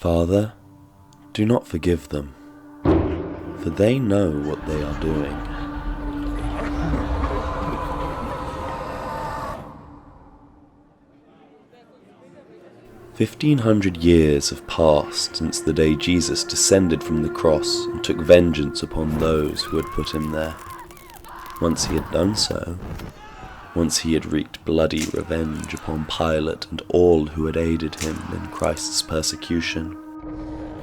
Father, do not forgive them, for they know what they are doing. "1,500 years have passed since the day Jesus descended from the cross and took vengeance upon those who had put him there. Once he had done so, once he had wreaked bloody revenge upon Pilate and all who had aided him in Christ's persecution,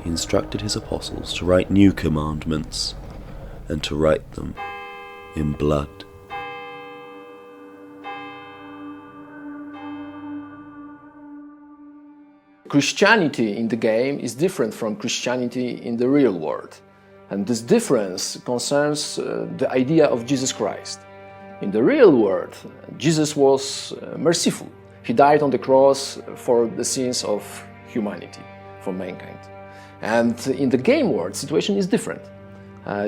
he instructed his apostles to write new commandments, and to write them in blood." Christianity in the game is different from Christianity in the real world. And this difference concerns the idea of Jesus Christ. In the real world, Jesus was merciful. He died on the cross for the sins of humanity, for mankind. And in the game world, the situation is different.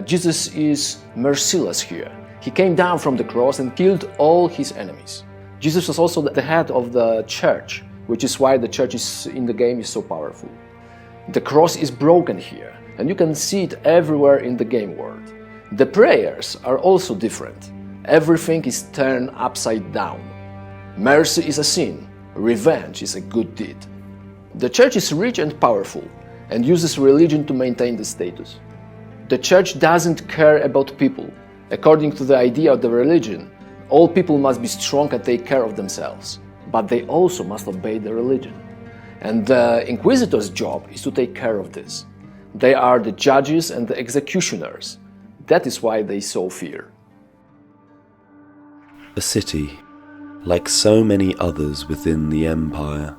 Jesus is merciless here. He came down from the cross and killed all his enemies. Jesus was also the head of the church, which is why the church in the game is so powerful. The cross is broken here, and you can see it everywhere in the game world. The prayers are also different. Everything is turned upside down. Mercy is a sin, revenge is a good deed. The church is rich and powerful, and uses religion to maintain the status. The church doesn't care about people. According to the idea of the religion, all people must be strong and take care of themselves. But they also must obey the religion. And the Inquisitor's job is to take care of this. They are the judges and the executioners. That is why they so fear. A city, like so many others within the Empire.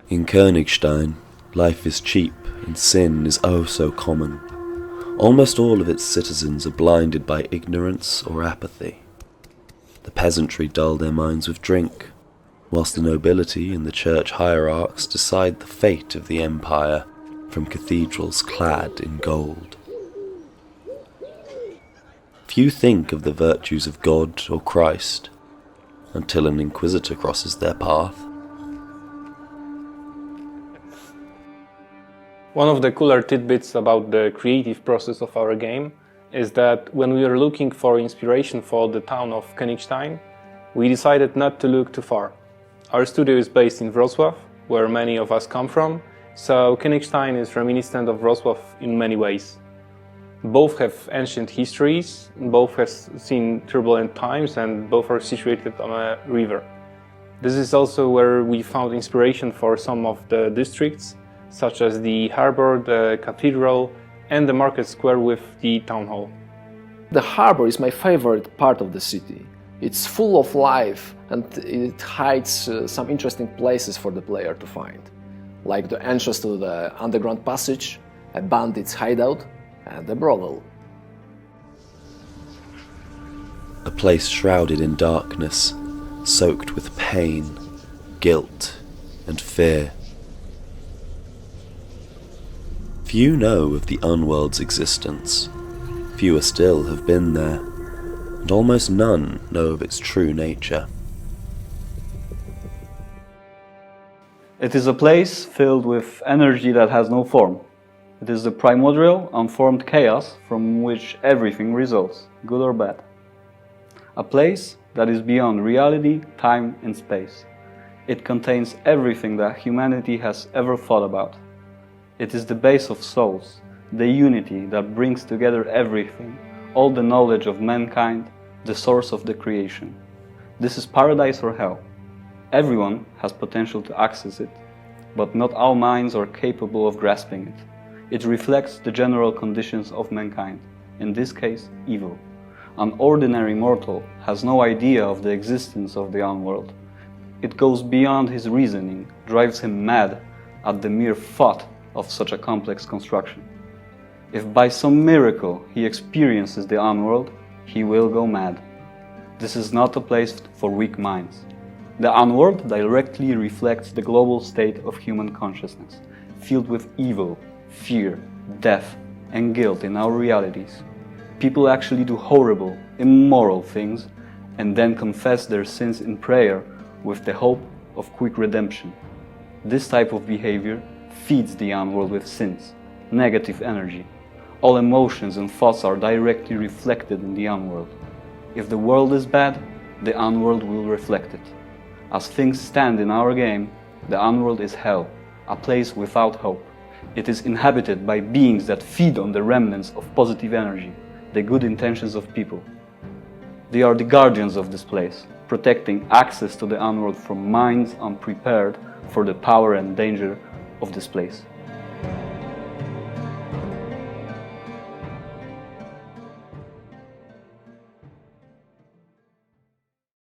In Königstein, life is cheap and sin is oh so common. Almost all of its citizens are blinded by ignorance or apathy. The peasantry dull their minds with drink, whilst the nobility and the church hierarchs decide the fate of the empire from cathedrals clad in gold. Few think of the virtues of God or Christ until an Inquisitor crosses their path. One of the cooler tidbits about the creative process of our game is that when we were looking for inspiration for the town of Königstein, we decided not to look too far. Our studio is based in Wrocław, where many of us come from, so Königstein is reminiscent of Wrocław in many ways. Both have ancient histories, both have seen turbulent times, and both are situated on a river. This is also where we found inspiration for some of the districts, such as the harbor, the cathedral, and the market square with the town hall. The harbor is my favorite part of the city. It's full of life and it hides some interesting places for the player to find, like the entrance to the underground passage, a bandit's hideout, and a brothel. A place shrouded in darkness, soaked with pain, guilt, and fear. Few know of the unworld's existence, fewer still have been there, and almost none know of its true nature. It is a place filled with energy that has no form. It is the primordial, unformed chaos from which everything results, good or bad. A place that is beyond reality, time and space. It contains everything that humanity has ever thought about. It is the base of souls, the unity that brings together everything, all the knowledge of mankind, the source of the creation. This is paradise or hell. Everyone has potential to access it, but not all minds are capable of grasping it. It reflects the general conditions of mankind, in this case, evil. An ordinary mortal has no idea of the existence of the unworld. It goes beyond his reasoning, drives him mad at the mere thought of such a complex construction. If by some miracle he experiences the unworld, he will go mad. This is not a place for weak minds. The unworld directly reflects the global state of human consciousness, filled with evil, fear, death, and guilt in our realities. People actually do horrible, immoral things and then confess their sins in prayer with the hope of quick redemption. This type of behavior feeds the unworld with sins, negative energy. All emotions and thoughts are directly reflected in the unworld. If the world is bad, the unworld will reflect it. As things stand in our game, the unworld is hell, a place without hope. It is inhabited by beings that feed on the remnants of positive energy, the good intentions of people. They are the guardians of this place, protecting access to the unworld from minds unprepared for the power and danger of this place.